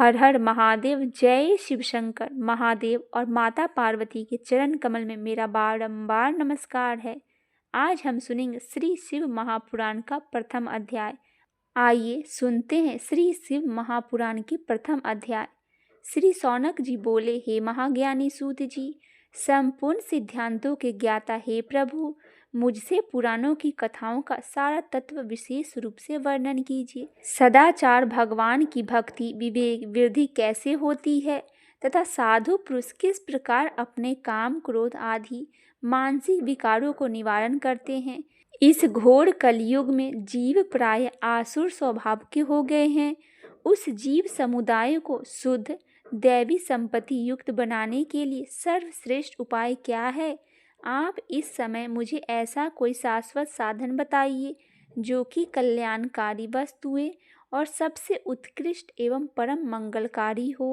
हर हर महादेव, जय शिव शंकर महादेव और माता पार्वती के चरण कमल में मेरा बारंबार नमस्कार है। आज हम सुनेंगे श्री शिव महापुराण का प्रथम अध्याय। आइए सुनते हैं श्री शिव महापुराण के प्रथम अध्याय। श्री शौनक जी बोले, हे महाज्ञानी सूत जी, संपूर्ण सिद्धांतों के ज्ञाता हे प्रभु, मुझसे पुराणों की कथाओं का सारा तत्व विशेष रूप से वर्णन कीजिए। सदाचार, भगवान की भक्ति, विवेक, वृद्धि कैसे होती है तथा साधु पुरुष किस प्रकार अपने काम, क्रोध आदि मानसिक विकारों को निवारण करते हैं। इस घोर कलयुग में जीव प्राय आसुर स्वभाव के हो गए हैं। उस जीव समुदाय को शुद्ध दैवी संपत्ति युक्त बनाने के लिए सर्वश्रेष्ठ उपाय क्या है? आप इस समय मुझे ऐसा कोई शाश्वत साधन बताइए जो कि कल्याणकारी वस्तुएं और सबसे उत्कृष्ट एवं परम मंगलकारी हो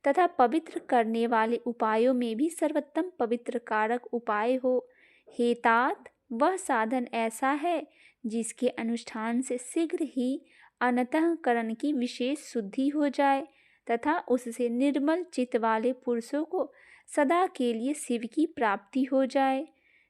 तथा पवित्र करने वाले उपायों में भी सर्वोत्तम पवित्र कारक उपाय हो। हे तात, वह साधन ऐसा है जिसके अनुष्ठान से शीघ्र ही अन्तःकरण की विशेष शुद्धि हो जाए तथा उससे निर्मल चित्त वाले पुरुषों को सदा के लिए शिव की प्राप्ति हो जाए।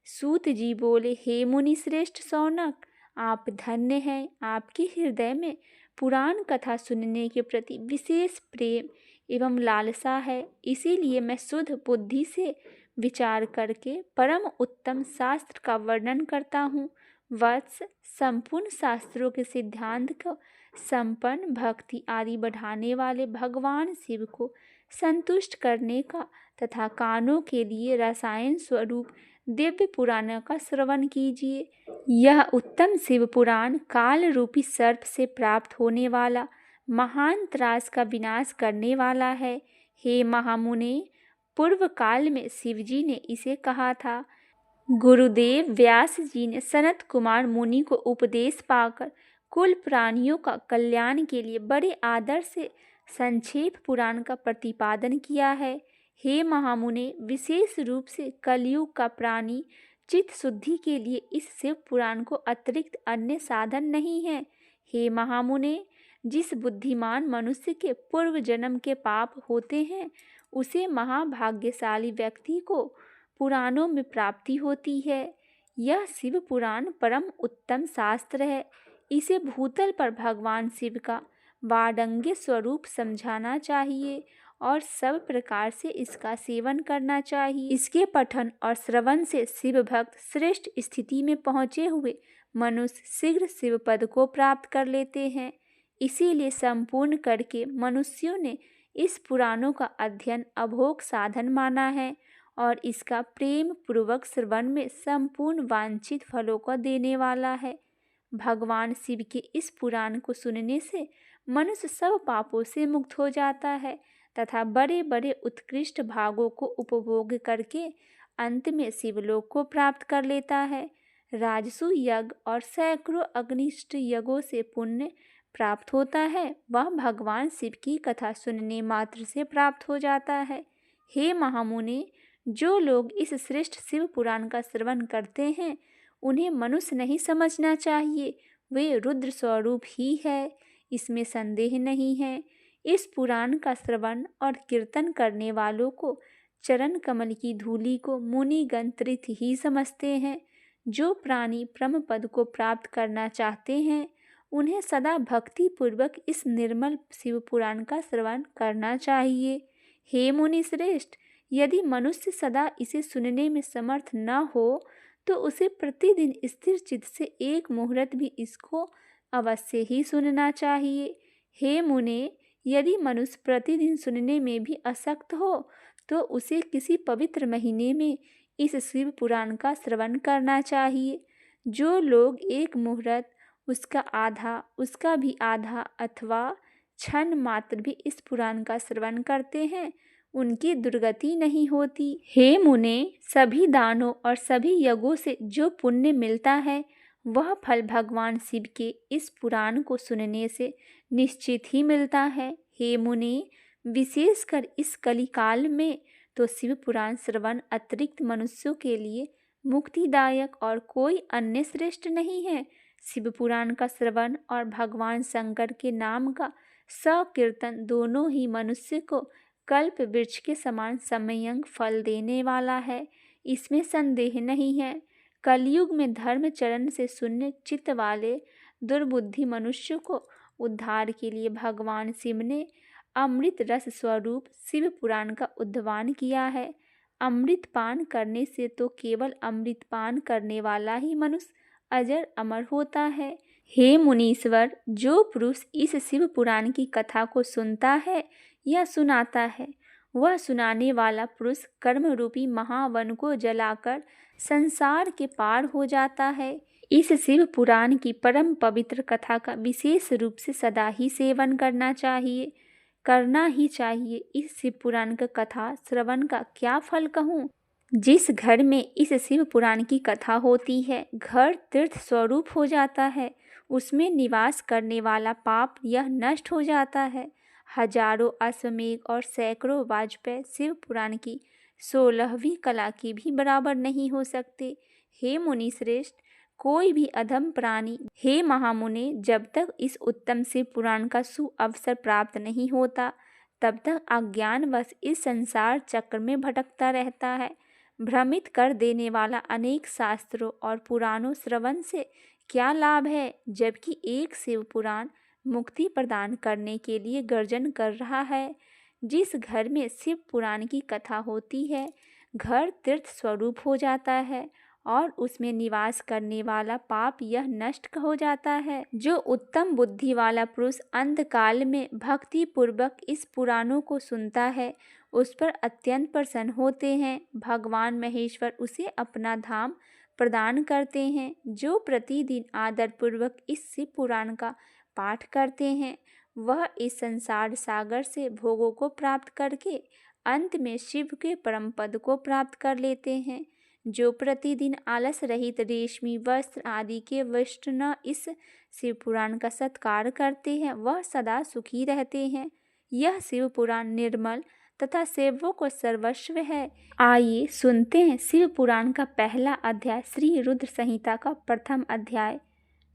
सूत जी बोले, हे मुनि श्रेष्ठ शौनक, आप धन्य हैं। आपके हृदय में पुराण कथा सुनने के प्रति विशेष प्रेम एवं लालसा है, इसीलिए मैं शुद्ध बुद्धि से विचार करके परम उत्तम शास्त्र का वर्णन करता हूँ। वत्स, संपूर्ण शास्त्रों के सिद्धांत को संपन्न, भक्ति आदि बढ़ाने वाले भगवान शिव को संतुष्ट करने का तथा कानों के लिए रसायन स्वरूप दिव्य पुराण का श्रवण कीजिए। यह उत्तम शिव पुराण काल रूपी सर्प से प्राप्त होने वाला महान त्रास का विनाश करने वाला है। हे महामुने, पूर्व काल में शिवजी ने इसे कहा था। गुरुदेव व्यास जी ने सनत कुमार मुनि को उपदेश पाकर कुल प्राणियों का कल्याण के लिए बड़े आदर से संक्षेप पुराण का प्रतिपादन किया है। हे महामुने, विशेष रूप से कलयुग का प्राणी चित्त शुद्धि के लिए इस शिव पुराण को अतिरिक्त अन्य साधन नहीं है। हे महामुने, जिस बुद्धिमान मनुष्य के पूर्व जन्म के पाप होते हैं उसे महाभाग्यशाली व्यक्ति को पुराणों में प्राप्ति होती है। यह शिव पुराण परम उत्तम शास्त्र है। इसे भूतल पर भगवान शिव का वाडंग्य स्वरूप समझाना चाहिए और सब प्रकार से इसका सेवन करना चाहिए। इसके पठन और श्रवण से शिव भक्त श्रेष्ठ स्थिति में पहुँचे हुए मनुष्य शीघ्र शिव पद को प्राप्त कर लेते हैं। इसीलिए संपूर्ण करके मनुष्यों ने इस पुराणों का अध्ययन अभोग साधन माना है और इसका प्रेम पूर्वक श्रवण में संपूर्ण वांछित फलों को देने वाला है। भगवान शिव के इस पुराण को सुनने से मनुष्य सब पापों से मुक्त हो जाता है तथा बड़े बड़े उत्कृष्ट भागों को उपभोग करके अंत में शिवलोक को प्राप्त कर लेता है। राजसु यज्ञ और सैकड़ों अग्निष्ट यज्ञों से पुण्य प्राप्त होता है, वह भगवान शिव की कथा सुनने मात्र से प्राप्त हो जाता है। हे महामुने, जो लोग इस श्रेष्ठ शिव पुराण का श्रवण करते हैं उन्हें मनुष्य नहीं समझना चाहिए, वे रुद्र स्वरूप ही है, इसमें संदेह नहीं है। इस पुराण का श्रवण और कीर्तन करने वालों को चरण कमल की धूलि को मुनिगण तीर्थ ही समझते हैं। जो प्राणी परम पद को प्राप्त करना चाहते हैं उन्हें सदा भक्ति पूर्वक इस निर्मल शिव पुराण का श्रवण करना चाहिए। हे मुनि श्रेष्ठ, यदि मनुष्य सदा इसे सुनने में समर्थ न हो तो उसे प्रतिदिन स्थिर चित्त से एक मुहूर्त भी इसको अवश्य ही सुनना चाहिए। हे मुने, यदि मनुष्य प्रतिदिन सुनने में भी असक्त हो तो उसे किसी पवित्र महीने में इस शिव पुराण का श्रवण करना चाहिए। जो लोग एक मुहूर्त, उसका भी आधा अथवा क्षण मात्र भी इस पुराण का श्रवण करते हैं उनकी दुर्गति नहीं होती। हे मुने, सभी दानों और सभी यज्ञों से जो पुण्य मिलता है वह फल भगवान शिव के इस पुराण को सुनने से निश्चित ही मिलता है। हे मुने, विशेषकर इस कलिकाल में तो शिव पुराण श्रवण अतिरिक्त मनुष्यों के लिए मुक्तिदायक और कोई अन्य श्रेष्ठ नहीं है। शिव पुराण का श्रवण और भगवान शंकर के नाम का सकीर्तन दोनों ही मनुष्य को कल्प वृक्ष के समान समयंग फल देने वाला है, इसमें संदेह नहीं है। कलयुग में धर्मचरण से शून्य चित्त वाले दुर्बुद्धि मनुष्य को उद्धार के लिए भगवान शिव ने अमृत रस स्वरूप शिव पुराण का उद्धान किया है। अमृत पान करने से तो केवल अमृत पान करने वाला ही मनुष्य अजर अमर होता है। हे मुनीश्वर, जो पुरुष इस शिव पुराण की कथा को सुनता है या सुनाता है, वह सुनाने वाला पुरुष कर्म रूपी महावन को जलाकर संसार के पार हो जाता है। इस शिव पुराण की परम पवित्र कथा का विशेष रूप से सदा ही सेवन करना ही चाहिए। इस शिव पुराण का कथा श्रवण का क्या फल कहूँ। जिस घर में इस शिव पुराण की कथा होती है, घर तीर्थ स्वरूप हो जाता है। उसमें निवास करने वाला पाप यह नष्ट हो जाता है। हजारों अश्वमेघ और सैकड़ों वाजपेयी शिव पुराण की 16वीं कला की भी बराबर नहीं हो सकते। हे मुनि श्रेष्ठ, कोई भी अधम प्राणी, हे महामुने, जब तक इस उत्तम शिव पुराण का सुअवसर प्राप्त नहीं होता, तब तक अज्ञानवश इस संसार चक्र में भटकता रहता है। भ्रमित कर देने वाला अनेक शास्त्रों और पुराणों श्रवण से क्या लाभ है, जबकि एक शिव पुराण मुक्ति प्रदान करने के लिए गर्जन कर रहा है। जिस घर में शिव पुराण की कथा होती है, घर तीर्थ स्वरूप हो जाता है और उसमें निवास करने वाला पाप यह नष्ट हो जाता है। जो उत्तम बुद्धि वाला पुरुष अंतकाल में भक्ति पूर्वक इस पुराणों को सुनता है, उस पर अत्यंत प्रसन्न होते हैं। भगवान महेश्वर उसे अपना धाम प्रदान करते हैं। जो प्रतिदिन आदरपूर्वक इस शिव पुराण का पाठ करते हैं, वह इस संसार सागर से भोगों को प्राप्त करके अंत में शिव के परम पद को प्राप्त कर लेते हैं। जो प्रतिदिन आलस रहित रेशमी वस्त्र आदि के वैष्णव इस शिव पुराण का सत्कार करते हैं, वह सदा सुखी रहते हैं। यह शिव पुराण निर्मल तथा सेवों को सर्वस्व है। आइए सुनते हैं शिव पुराण का पहला अध्याय, श्री रुद्र संहिता का प्रथम अध्याय,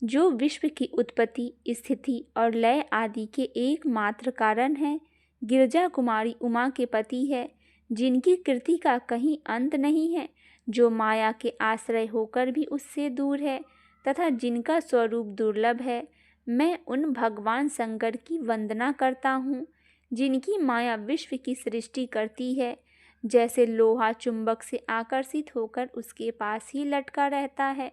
जो विश्व की उत्पत्ति, स्थिति और लय आदि के एकमात्र कारण है। गिरजा कुमारी उमा के पति है, जिनकी कीर्ति का कहीं अंत नहीं है, जो माया के आश्रय होकर भी उससे दूर है तथा जिनका स्वरूप दुर्लभ है। मैं उन भगवान शंकर की वंदना करता हूँ, जिनकी माया विश्व की सृष्टि करती है। जैसे लोहा चुंबक से आकर्षित होकर उसके पास ही लटका रहता है,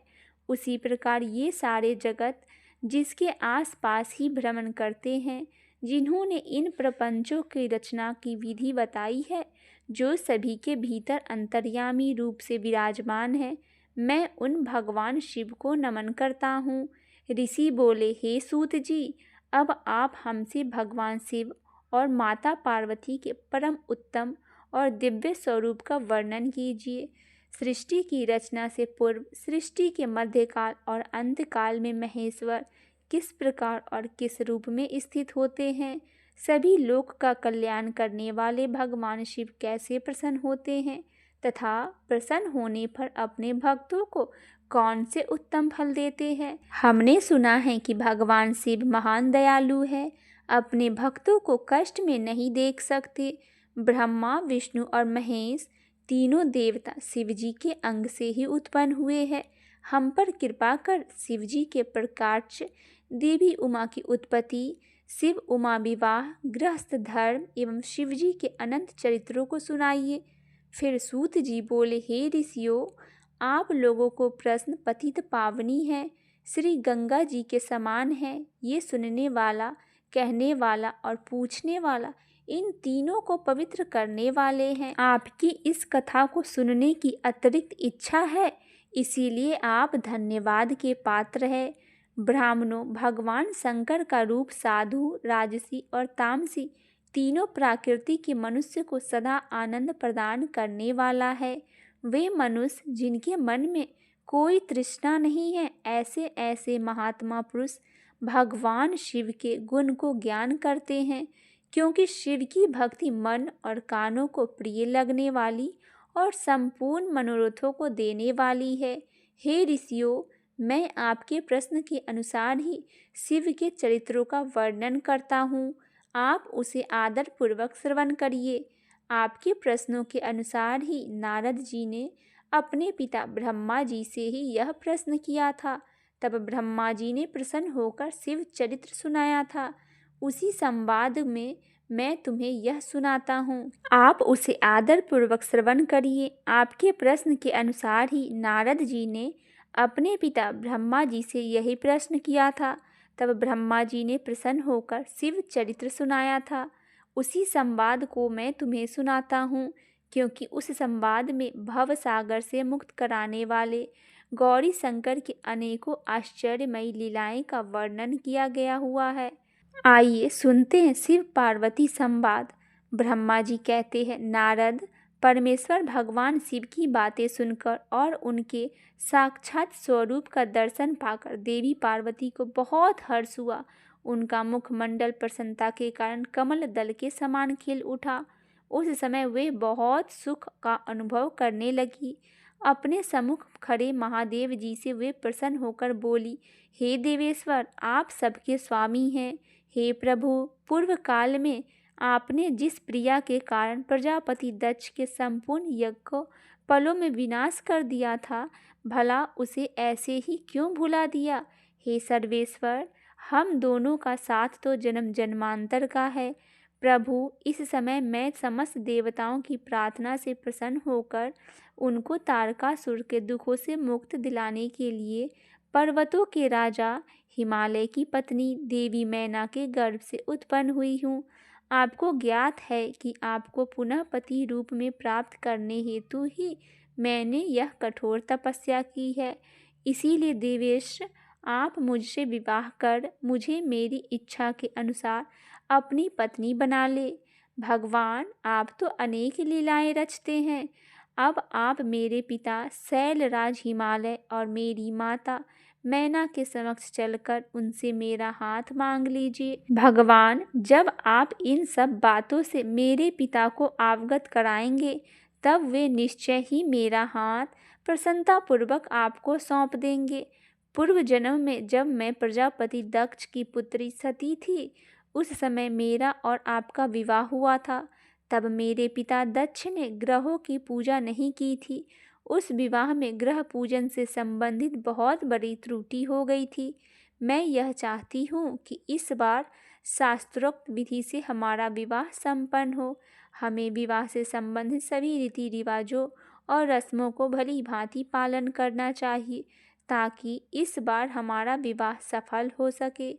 उसी प्रकार ये सारे जगत जिसके आसपास ही भ्रमण करते हैं, जिन्होंने इन प्रपंचों की रचना की विधि बताई है, जो सभी के भीतर अंतर्यामी रूप से विराजमान है, मैं उन भगवान शिव को नमन करता हूँ। ऋषि बोले, हे सूत जी, अब आप हमसे भगवान शिव और माता पार्वती के परम उत्तम और दिव्य स्वरूप का वर्णन कीजिए। सृष्टि की रचना से पूर्व, सृष्टि के मध्यकाल और अंतकाल में महेश्वर किस प्रकार और किस रूप में स्थित होते हैं। सभी लोक का कल्याण करने वाले भगवान शिव कैसे प्रसन्न होते हैं तथा प्रसन्न होने पर अपने भक्तों को कौन से उत्तम फल देते हैं। हमने सुना है कि भगवान शिव महान दयालु है, अपने भक्तों को कष्ट में नहीं देख सकते। ब्रह्मा, विष्णु और महेश तीनों देवता शिवजी के अंग से ही उत्पन्न हुए हैं। हम पर कृपा कर शिवजी के प्रकाश, देवी उमा की उत्पत्ति, शिव उमा विवाह, गृहस्थ धर्म एवं शिवजी के अनंत चरित्रों को सुनाइए। फिर सूत जी बोले, हे ऋषियों, आप लोगों को प्रश्न पतित पावनी है, श्री गंगा जी के समान है। ये सुनने वाला, कहने वाला और पूछने वाला, इन तीनों को पवित्र करने वाले हैं। आपकी इस कथा को सुनने की अतिरिक्त इच्छा है, इसीलिए आप धन्यवाद के पात्र हैं। ब्राह्मणों, भगवान शंकर का रूप साधु, राजसी और तामसी तीनों प्रकृति के मनुष्य को सदा आनंद प्रदान करने वाला है। वे मनुष्य जिनके मन में कोई तृष्णा नहीं है, ऐसे ऐसे महात्मा पुरुष भगवान शिव के गुण को ज्ञान करते हैं, क्योंकि शिव की भक्ति मन और कानों को प्रिय लगने वाली और संपूर्ण मनोरथों को देने वाली है। हे ऋषियों, मैं आपके प्रश्न के अनुसार ही शिव के चरित्रों का वर्णन करता हूँ। आप उसे आदर पूर्वक श्रवण करिए। आपके प्रश्नों के अनुसार ही नारद जी ने अपने पिता ब्रह्मा जी से ही यह प्रश्न किया था। तब ब्रह्मा जी ने प्रसन्न होकर शिव चरित्र सुनाया था। उसी संवाद में मैं तुम्हें यह सुनाता हूँ, आप उसे आदर पूर्वक श्रवण करिए। आपके प्रश्न के अनुसार ही नारद जी ने अपने पिता ब्रह्मा जी से यही प्रश्न किया था। तब ब्रह्मा जी ने प्रसन्न होकर शिव चरित्र सुनाया था। उसी संवाद को मैं तुम्हें सुनाता हूँ, क्योंकि उस संवाद में भव सागर से मुक्त कराने वाले गौरी शंकर की अनेकों आश्चर्यमयी लीलाएं का वर्णन किया गया हुआ है। आइए सुनते हैं शिव पार्वती संवाद। ब्रह्मा जी कहते हैं, नारद, परमेश्वर भगवान शिव की बातें सुनकर और उनके साक्षात स्वरूप का दर्शन पाकर देवी पार्वती को बहुत हर्ष हुआ। उनका मुखमंडल प्रसन्नता के कारण कमल दल के समान खिल उठा। उस समय वे बहुत सुख का अनुभव करने लगी। अपने सम्मुख खड़े महादेव जी से वे प्रसन्न होकर बोली, हे देवेश्वर, आप सबके स्वामी हैं। हे प्रभु, पूर्व काल में आपने जिस प्रिया के कारण प्रजापति दक्ष के संपूर्ण यज्ञ को पलों में विनाश कर दिया था, भला उसे ऐसे ही क्यों भुला दिया। हे सर्वेश्वर, हम दोनों का साथ तो जन्म जन्मांतर का है। प्रभु, इस समय मैं समस्त देवताओं की प्रार्थना से प्रसन्न होकर उनको तारकासुर के दुखों से मुक्त दिलाने के लिए पर्वतों के राजा हिमालय की पत्नी देवी मैना के गर्भ से उत्पन्न हुई हूँ। आपको ज्ञात है कि आपको पुनः पति रूप में प्राप्त करने हेतु ही मैंने यह कठोर तपस्या की है। इसीलिए देवेश, आप मुझसे विवाह कर मुझे मेरी इच्छा के अनुसार अपनी पत्नी बना ले। भगवान, आप तो अनेक लीलाएं रचते हैं। अब आप मेरे पिता शैलराज हिमालय और मेरी माता मैना के समक्ष चलकर उनसे मेरा हाथ मांग लीजिए। भगवान, जब आप इन सब बातों से मेरे पिता को अवगत कराएंगे, तब वे निश्चय ही मेरा हाथ प्रसन्नतापूर्वक आपको सौंप देंगे। पूर्व जन्म में जब मैं प्रजापति दक्ष की पुत्री सती थी, उस समय मेरा और आपका विवाह हुआ था। तब मेरे पिता दक्ष ने ग्रहों की पूजा नहीं की थी। उस विवाह में ग्रह पूजन से संबंधित बहुत बड़ी त्रुटि हो गई थी। मैं यह चाहती हूँ कि इस बार शास्त्रोक्त विधि से हमारा विवाह संपन्न हो। हमें विवाह से संबंधित सभी रीति रिवाजों और रस्मों को भली भांति पालन करना चाहिए, ताकि इस बार हमारा विवाह सफल हो सके।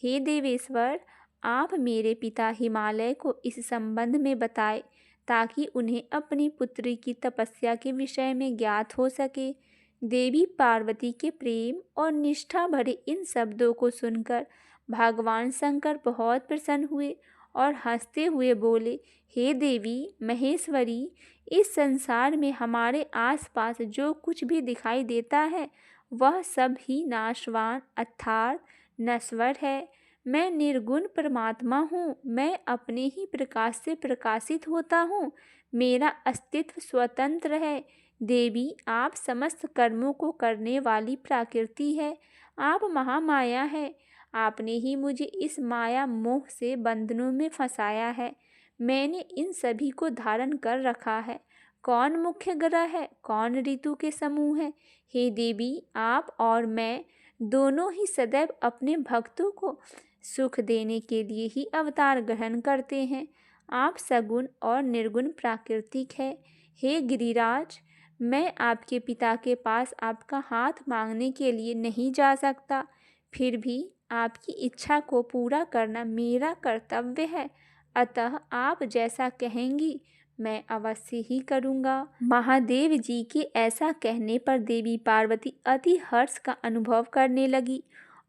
हे देवेश्वर, आप मेरे पिता हिमालय को इस संबंध में बताएं, ताकि उन्हें अपनी पुत्री की तपस्या के विषय में ज्ञात हो सके। देवी पार्वती के प्रेम और निष्ठा भरे इन शब्दों को सुनकर भगवान शंकर बहुत प्रसन्न हुए और हंसते हुए बोले, हे देवी महेश्वरी, इस संसार में हमारे आसपास जो कुछ भी दिखाई देता है, वह सब ही नाशवान अर्थात नश्वर है। मैं निर्गुण परमात्मा हूँ। मैं अपने ही प्रकाश से प्रकाशित होता हूँ। मेरा अस्तित्व स्वतंत्र है। देवी, आप समस्त कर्मों को करने वाली प्रकृति है। आप महामाया है। आपने ही मुझे इस माया मोह से बंधनों में फंसाया है। मैंने इन सभी को धारण कर रखा है। कौन मुख्य ग्रह है, कौन ऋतु के समूह है। हे देवी, आप और मैं दोनों ही सदैव अपने भक्तों को सुख देने के लिए ही अवतार ग्रहण करते हैं। आप सगुण और निर्गुण प्राकृतिक है। हे गिरिराज, मैं आपके पिता के पास आपका हाथ मांगने के लिए नहीं जा सकता, फिर भी आपकी इच्छा को पूरा करना मेरा कर्तव्य है। अतः आप जैसा कहेंगी मैं अवश्य ही करूँगा। महादेव जी के ऐसा कहने पर देवी पार्वती अति हर्ष का अनुभव करने लगी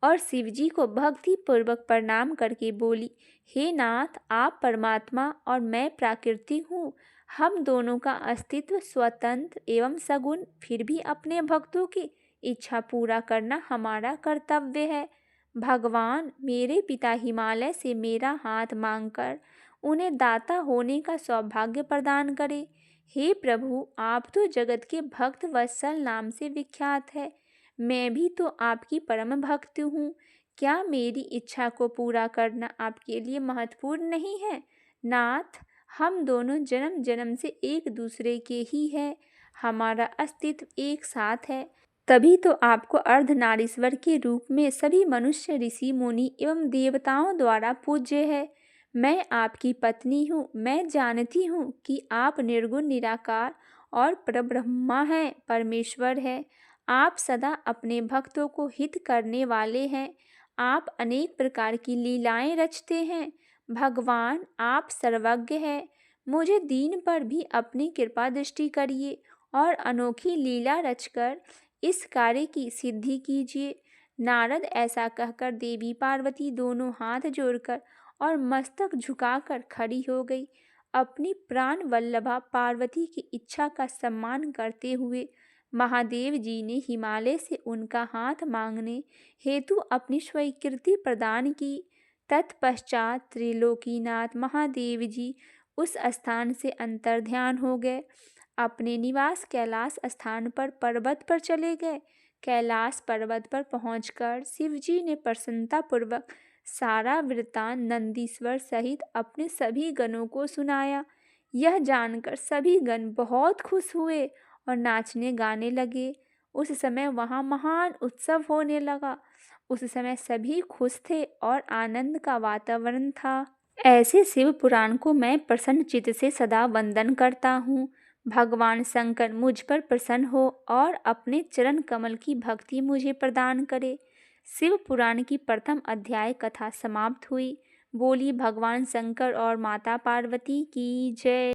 और शिवजी को भक्ति पूर्वक प्रणाम करके बोली, हे नाथ, आप परमात्मा और मैं प्रकृति हूँ। हम दोनों का अस्तित्व स्वतंत्र एवं सगुण, फिर भी अपने भक्तों की इच्छा पूरा करना हमारा कर्तव्य है। भगवान, मेरे पिता हिमालय से मेरा हाथ मांगकर उन्हें दाता होने का सौभाग्य प्रदान करे। हे प्रभु, आप तो जगत के भक्त वत्सल नाम से विख्यात है। मैं भी तो आपकी परम भक्त हूँ, क्या मेरी इच्छा को पूरा करना आपके लिए महत्वपूर्ण नहीं है? नाथ, हम दोनों जन्म जन्म से एक दूसरे के ही हैं, हमारा अस्तित्व एक साथ है। तभी तो आपको अर्धनारीश्वर के रूप में सभी मनुष्य, ऋषि, मुनि एवं देवताओं द्वारा पूज्य है। मैं आपकी पत्नी हूँ। मैं जानती हूँ कि आप निर्गुण, निराकार और परब्रह्मा हैं, परमेश्वर है। आप सदा अपने भक्तों को हित करने वाले हैं। आप अनेक प्रकार की लीलाएं रचते हैं। भगवान, आप सर्वज्ञ हैं। मुझे दीन पर भी अपनी कृपा दृष्टि करिए और अनोखी लीला रचकर इस कार्य की सिद्धि कीजिए। नारद ऐसा कहकर देवी पार्वती दोनों हाथ जोड़कर और मस्तक झुकाकर खड़ी हो गई। अपनी प्राण वल्लभा पार्वती की इच्छा का सम्मान करते हुए महादेव जी ने हिमालय से उनका हाथ मांगने हेतु अपनी स्वीकृति प्रदान की। तत्पश्चात त्रिलोकीनाथ महादेव जी उस स्थान से अंतर्ध्यान हो गए। अपने निवास कैलाश स्थान पर पर्वत पर चले गए। कैलाश पर्वत पर पहुंचकर शिवजी ने प्रसन्नतापूर्वक सारा वृत्तांत नंदीश्वर सहित अपने सभी गणों को सुनाया। यह जानकर सभी गण बहुत खुश हुए और नाचने गाने लगे। उस समय वहाँ महान उत्सव होने लगा। उस समय सभी खुश थे और आनंद का वातावरण था। ऐसे शिव पुराण को मैं प्रसन्न चित्त से सदा वंदन करता हूँ। भगवान शंकर मुझ पर प्रसन्न हो और अपने चरण कमल की भक्ति मुझे प्रदान करे। शिव पुराण की प्रथम अध्याय कथा समाप्त हुई। बोली भगवान शंकर और माता पार्वती की जय।